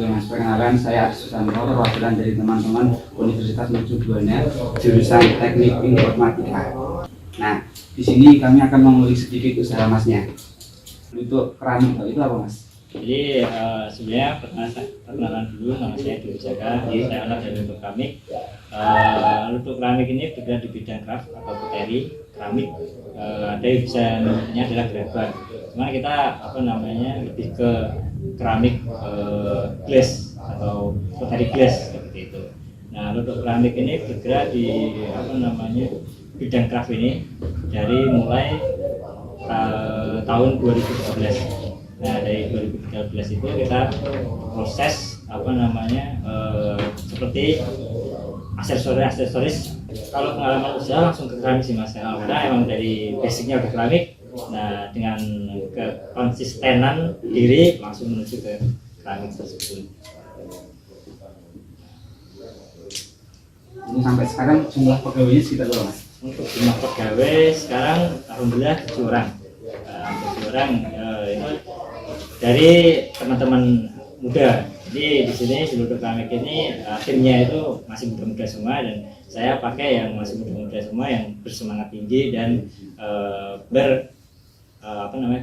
Oke Mas, perkenalkan saya Aris Susanto, perwakilan dari teman-teman Universitas Mercubuana, jurusan Teknik Informatika. Nah, di sini kami akan mengulik sedikit usaha Masnya. Untuk keramik itu apa Mas? Jadi sebenarnya perkenalan dulu, nama saya Dwi Jaka, saya anak dari Lutut Keramik. Lutut Keramik ini bergerak di bidang craft atau poteri keramik. Ada yang bisa namanya adalah gerabah. Cuman kita lebih ke keramik glass atau poteri glass seperti itu. Nah, Lutut Keramik ini bergerak di bidang craft ini dari mulai tahun 2013. Nah, dari 2013 itu kita proses seperti aksesoris. Kalau pengalaman usaha langsung ke keramik sih Mas, karena emang dari basicnya udah keramik. Nah, dengan kekonsistenan diri langsung menuju ke keramik tersebut. Ini sampai sekarang jumlah pegawainya sekitar berapa Mas? Untuk jumlah pegawai sekarang alhamdulillah 7 orang. 7 orang itu dari teman-teman muda. Jadi di sini di Lutut Keramik ini timnya itu masih muda-muda semua, dan saya pakai yang masih muda-muda semua yang bersemangat tinggi dan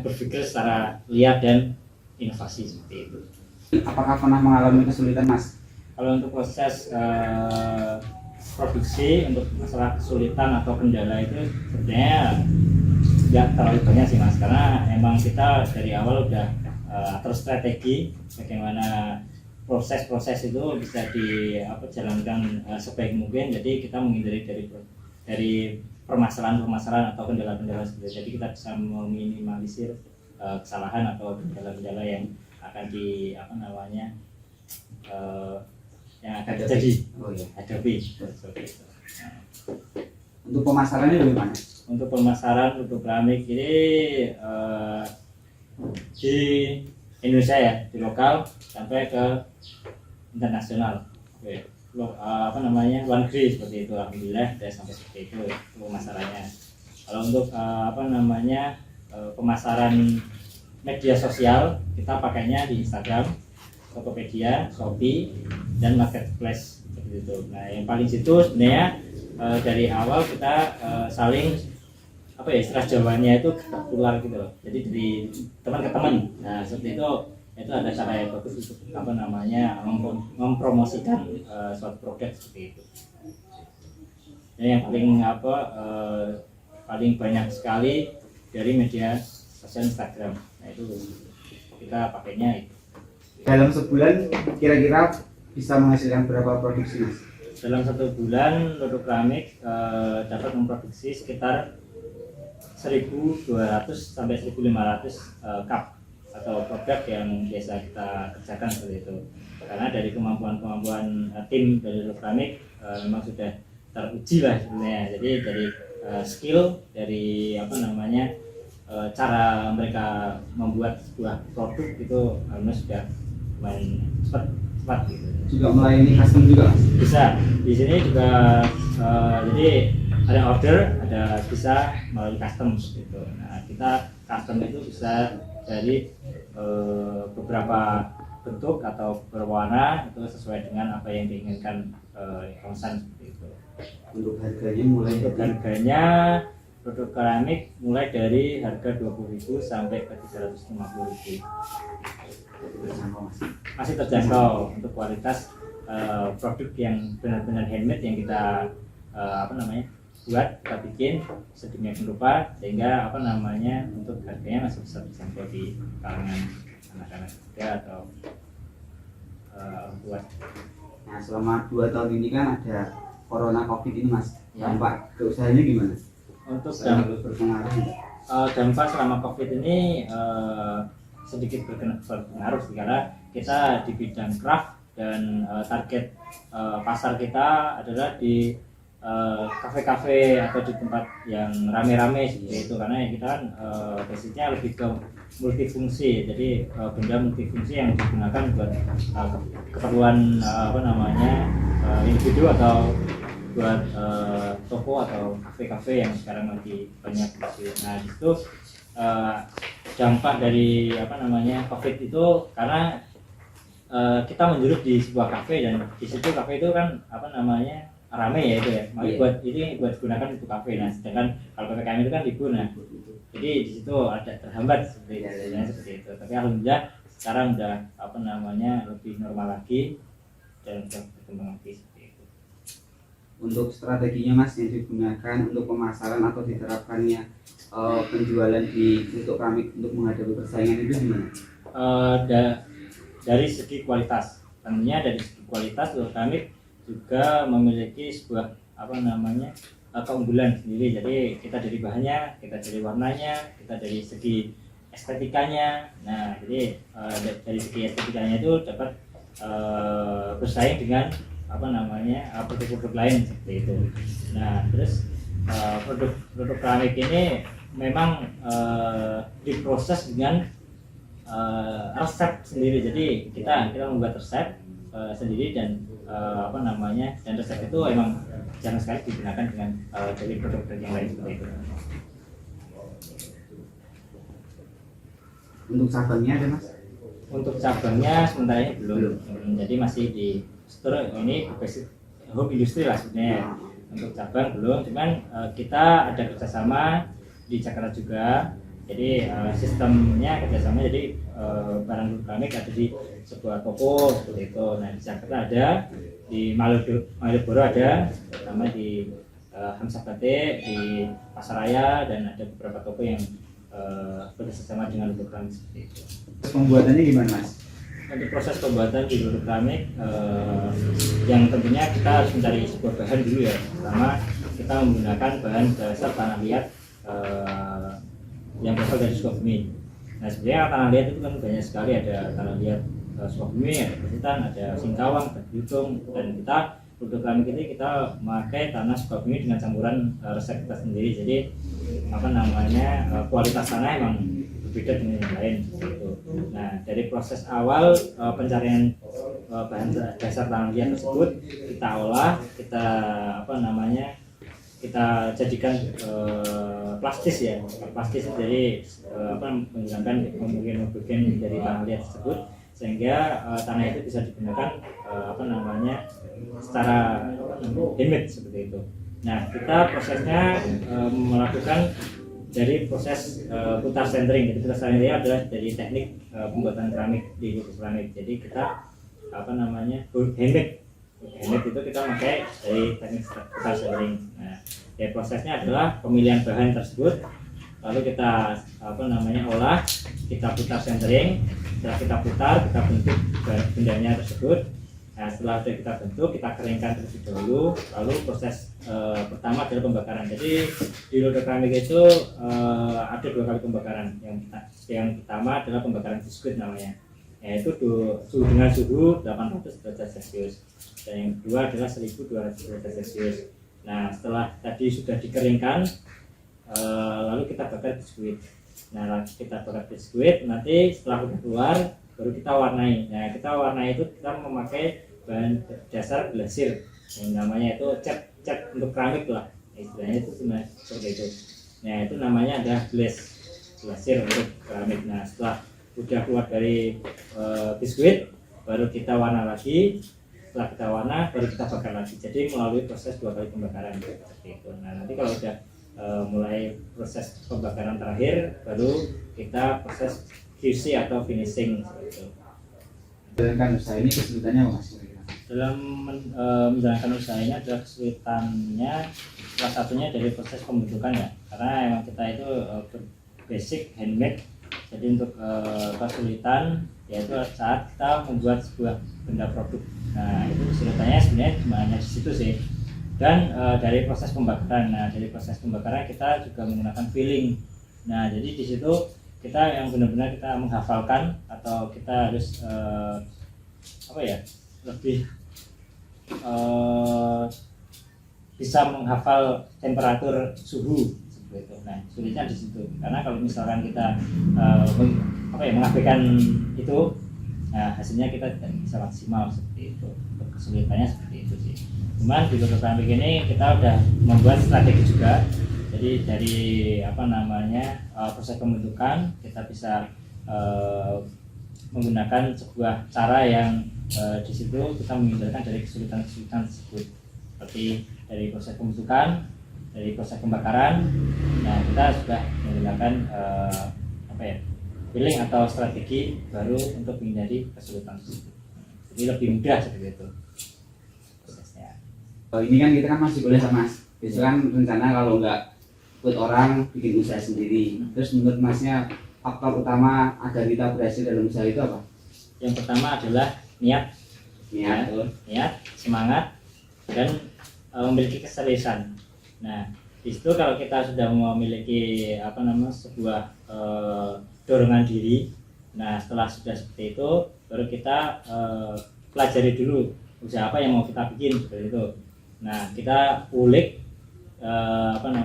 berpikir secara liar dan inovasi seperti itu. Apakah pernah mengalami kesulitan Mas? Kalau untuk proses produksi, untuk masalah kesulitan atau kendala itu sebenarnya tidak terlalu banyak sih Mas, karena emang kita dari awal udah atur strategi bagaimana proses-proses itu bisa dijalankan sebaik mungkin. Jadi kita menghindari dari permasalahan-permasalahan atau kendala-kendala seperti itu. Jadi kita bisa meminimalisir kesalahan atau kendala-kendala yang akan terjadi hadapi. Untuk pemasarannya bagaimana? Untuk pemasaran Lutut Keramik ini di Indonesia ya, di lokal sampai ke internasional. Luar negeri seperti itu, alhamdulillah sudah sampai seperti itu pemasarannya. Kalau untuk pemasaran media sosial, kita pakainya di Instagram, Tokopedia, Shopee, dan Marketplace seperti itu. Nah, yang paling situ sebenarnya dari awal kita saling istilah Jawanya itu tertular gitu loh. Jadi dari teman ke teman. Nah, seperti itu ada cara yang bagus untuk mempromosikan suatu produk seperti itu. Yang paling banyak sekali dari media sosial Instagram. Nah, itu kita pakainya itu. Dalam sebulan kira-kira bisa menghasilkan berapa produksi Mas? Dalam 1 bulan Lutut Keramik dapat memproduksi sekitar 1.200 sampai 1.500 cup atau produk yang biasa kita kerjakan seperti itu. Karena dari kemampuan tim dari Lutut Keramik memang sudah teruji lah sebenarnya. Jadi dari skill, dari cara mereka membuat sebuah produk itu alhamdulillah sudah main cepat gitu. Juga melayani custom juga bisa. Di sini juga jadi ada order, ada bisa melalui custom gitu. Nah, kita custom itu bisa dari beberapa bentuk atau berwarna, itu sesuai dengan apa yang diinginkan pemesan seperti itu. Untuk harganya Lutut Keramik mulai dari harga 20.000 sampai ke 350.000. Masih terjangkau untuk kualitas produk yang benar-benar handmade yang kita buat, kita bikin sedemikian rupa sehingga untuk harganya masih bisa terjangkau di kalangan anak-anak juga atau buat. Nah, selama 2 tahun ini kan ada corona covid ini Mas, dampak ke usahanya gimana? Untuk dampak selama covid ini sedikit berpengaruh karena kita di bidang craft dan target pasar kita adalah di kafe-kafe atau di tempat yang rame-rame seperti itu, karena kita kan basicnya lebih ke multifungsi. Jadi benda multifungsi yang digunakan buat keperluan individu atau buat toko atau kafe-kafe yang sekarang lagi banyak. Nah, itu dampak dari COVID itu karena kita menjurus di sebuah kafe, dan di situ kafe itu kan apa namanya rame ya itu ya, makanya buat digunakan untuk kafe. Nah sedangkan kalau PPKM itu kan libur, nah jadi di situ ada terhambat seperti itu. Tapi alhamdulillah sekarang udah apa namanya lebih normal lagi dan udah berkembang lagi seperti itu. Untuk strateginya Mas yang digunakan untuk pemasaran atau diterapkannya penjualan di untuk keramik untuk menghadapi persaingan itu gimana? Dari segi kualitas, tentunya dari segi kualitas Luhur Keramik juga memiliki sebuah apa namanya keunggulan sendiri. Jadi kita dari bahannya, kita dari warnanya, kita dari segi estetikanya. Nah jadi dari segi estetikanya itu dapat bersaing dengan apa namanya produk-produk lain seperti itu. Nah terus produk keramik ini memang diproses dengan resep sendiri. Jadi kita membuat resep sendiri dan apa namanya, dan resep itu emang jarang sekali digunakan dengan dari produk-produk yang lain seperti itu. Untuk cabangnya ada Mas? Untuk cabangnya sementara ini belum. Jadi masih di store, ini basic home industry lah sebenarnya. Untuk cabang belum, cuman kita ada kerjasama di Jakarta juga. Jadi sistemnya kerjasama, jadi barang Luhur Keramik ada di sebuah toko seperti itu. Nah di Jakarta ada, di Malioboro ada, sama di Hamzah Batik, di Pasaraya, dan ada beberapa toko yang bekerjasama dengan Luhur Keramik seperti itu. Pembuatannya gimana Mas? Untuk proses pembuatan di Luhur Keramik yang tentunya kita harus mencari sebuah bahan dulu ya. Pertama kita menggunakan bahan dasar tanah liat yang berasal dari Sukabumi. Nah sebenarnya tanah liat itu kan banyak sekali, ada tanah liat Sukabumi, ada Pacitan, ada Singkawang, ada Belitung, dan kita Luhur Keramik ini kita memakai tanah Sukabumi dengan campuran resep kita sendiri. Jadi apa namanya kualitas tanah emang berbeda dengan yang lain gitu. Nah dari proses awal pencarian bahan dasar tanah liat tersebut kita olah, kita apa namanya kita jadikan plastis ya, plastis dari menghilangkan homogen dari tanah liat tersebut, sehingga tanah itu bisa digunakan apa namanya secara handmade seperti itu. Nah kita prosesnya melakukan dari proses putar centering. Jadi putar centering adalah dari teknik pembuatan keramik di Luhur Keramik. Jadi kita apa namanya handmade itu kita pakai dari teknik putar centering. Nah, ya prosesnya adalah pemilihan bahan tersebut, lalu kita apa namanya olah, kita putar centering, setelah kita putar, kita bentuk bendanya tersebut. Nah, setelah itu kita bentuk, kita keringkan terlebih dahulu, lalu proses pertama adalah pembakaran. Jadi di Luhur Keramik itu ada 2 kali pembakaran. Yang pertama adalah pembakaran biskuit namanya, yaitu dengan suhu 800 derajat Celcius, dan yang kedua adalah 1200 derajat Celcius. Nah setelah tadi sudah dikeringkan, lalu kita bakar biskuit. Nah kita bakar biskuit, nanti setelah udah keluar baru kita warnai. Nah kita warnai itu kita memakai bahan dasar glasir yang namanya itu cat untuk keramik lah, istilahnya itu seperti itu. Nah itu namanya adalah glasir untuk keramik. Nah setelah udah keluar dari biskuit baru kita warna lagi, setelah kita warna baru kita bakar lagi. Jadi melalui proses 2 kali pembakaran seperti itu. Nah nanti kalau udah mulai proses pembakaran terakhir baru kita proses QC atau finishing seperti itu. Menjalankan usaha ini kesulitannya apa Mas? Dalam menjalankan usaha ini adalah kesulitannya salah satunya dari proses pembentukan ya, karena emang kita itu basic handmade. Jadi untuk kesulitan yaitu saat kita membuat sebuah benda produk. Nah itu kesulitannya sebenarnya cuma hanya di situ sih. Dan dari proses pembakaran. Nah dari proses pembakaran kita juga menggunakan filling. Nah jadi di situ kita yang benar-benar kita menghafalkan, atau kita harus apa ya, lebih bisa menghafal temperatur suhu seperti itu. Nah sulitnya di situ, karena kalau misalkan kita mengabaikan itu, nah hasilnya kita tidak bisa maksimal seperti itu. Kesulitannya seperti itu sih. Cuman di Luhur Keramik ini kita udah membuat strategi juga. Jadi dari apa namanya proses pembentukan kita bisa menggunakan sebuah cara yang di situ kita menghindarkan dari kesulitan-kesulitan tersebut, seperti dari proses pembentukan, dari proses pembakaran. Nah, kita sudah menggunakan feeling atau strategi baru untuk menghindari kesulitan tersebut. Jadi lebih mudah seperti itu prosesnya. Ini kan kita kan masih kuliah Mas. Besok kan rencana kalau nggak ikut orang bikin usaha sendiri. Terus menurut Masnya faktor utama agar kita berhasil dalam usaha itu apa? Yang pertama adalah niat, niat, semangat, dan memiliki keseriusan. Nah, di situ kalau kita sudah memiliki sebuah dorongan diri, nah setelah sudah seperti itu, baru kita pelajari dulu usaha apa yang mau kita bikin seperti itu. Nah, kita ulik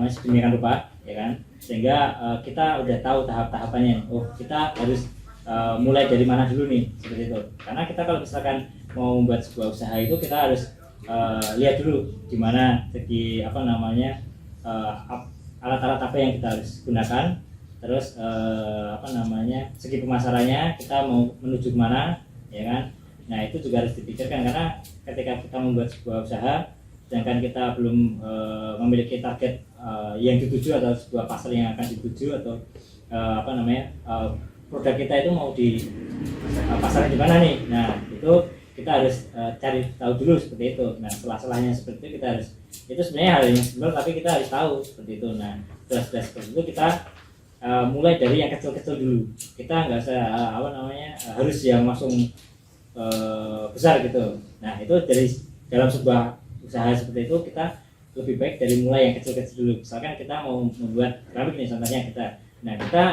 sedemikian rupa, ya kan, sehingga kita udah tahu tahap-tahapannya. Oh, kita harus mulai dari mana dulu nih, seperti itu. Karena kita kalau misalkan mau membuat sebuah usaha itu kita harus lihat dulu di mana segi alat-alat apa yang kita harus gunakan, terus segi pemasarannya kita mau menuju kemana, ya kan. Nah, itu juga harus dipikirkan, karena ketika kita membuat sebuah usaha sedangkan kita belum memiliki target yang dituju atau sebuah pasar yang akan dituju, atau produk kita itu mau di pasar di mana nih. Nah, itu kita harus cari tahu dulu seperti itu. Nah, setelah-selahnya seperti itu kita harus, itu sebenarnya hal yang simpel tapi kita harus tahu seperti itu. Nah, setelah seperti itu kita mulai dari yang kecil-kecil dulu. Kita nggak usah harus yang langsung besar gitu. Nah, itu dari dalam sebuah usaha seperti itu kita lebih baik dari mulai yang kecil-kecil dulu. Misalkan kita mau membuat keramik nih contohnya kita. Nah, kita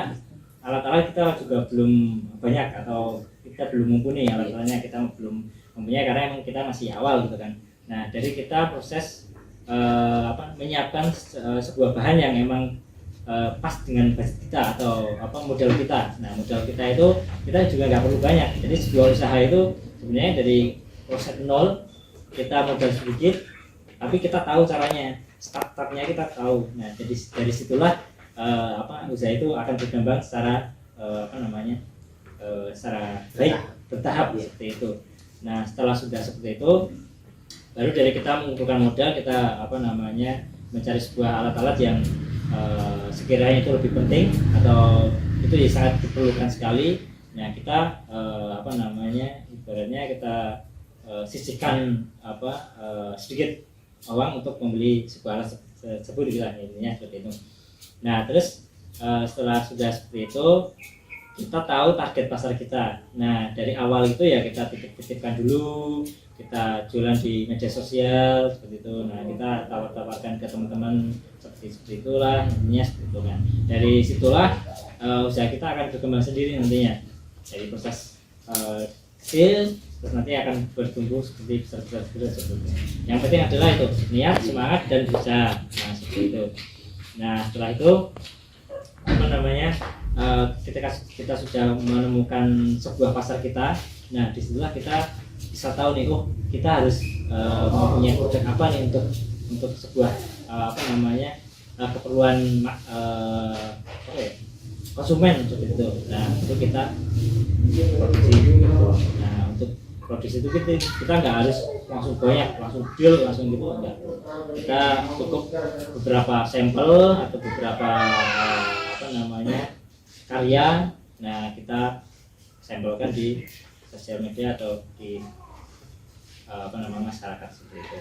alat-alat kita juga belum banyak atau kita belum mumpuni alat-alatnya, kita belum mempunyai karena emang kita masih awal gitu kan. Nah, dari kita proses menyiapkan sebuah bahan yang emang pas dengan budget kita atau modal kita. Nah, modal kita itu kita juga nggak perlu banyak. Jadi sebuah usaha itu sebenarnya dari proses nol, kita modal sedikit tapi kita tahu caranya, start-upnya kita tahu. Nah, jadi dari situlah usaha itu akan berkembang secara secara baik, bertahap seperti itu. Nah, setelah sudah seperti itu, baru dari kita mengumpulkan modal, kita mencari sebuah alat-alat yang sekiranya itu lebih penting atau itu sangat diperlukan sekali. Nah, kita ibaratnya kita sisihkan sedikit uang untuk membeli sebuah alat tersebut, intinya seperti itu. Nah, terus setelah sudah seperti itu, kita tahu target pasar kita. Nah, dari awal itu ya kita titip-titipkan dulu, kita jualan di media sosial seperti itu. Nah, kita tawar-tawarkan ke teman-teman seperti itulah, intinya seperti itu kan. Dari situlah usaha kita akan berkembang sendiri nantinya. Dari proses kecil terus nanti akan bertumbuh seperti besar seperti itu. Yang penting adalah itu niat, semangat, dan berusaha. Nah, seperti itu. Nah, setelah itu ketika kita sudah menemukan sebuah pasar kita, nah disitulah kita bisa tahu nih, kita harus mempunyai produk apa nih untuk sebuah keperluan konsumen seperti itu. Nah, itu kita produksi. Nah, untuk produksi itu kita nggak harus langsung banyak, langsung deal, langsung gitu enggak. Kita cukup beberapa sampel atau beberapa karya. Nah, kita sampelkan di sosial media atau di masyarakat seperti itu.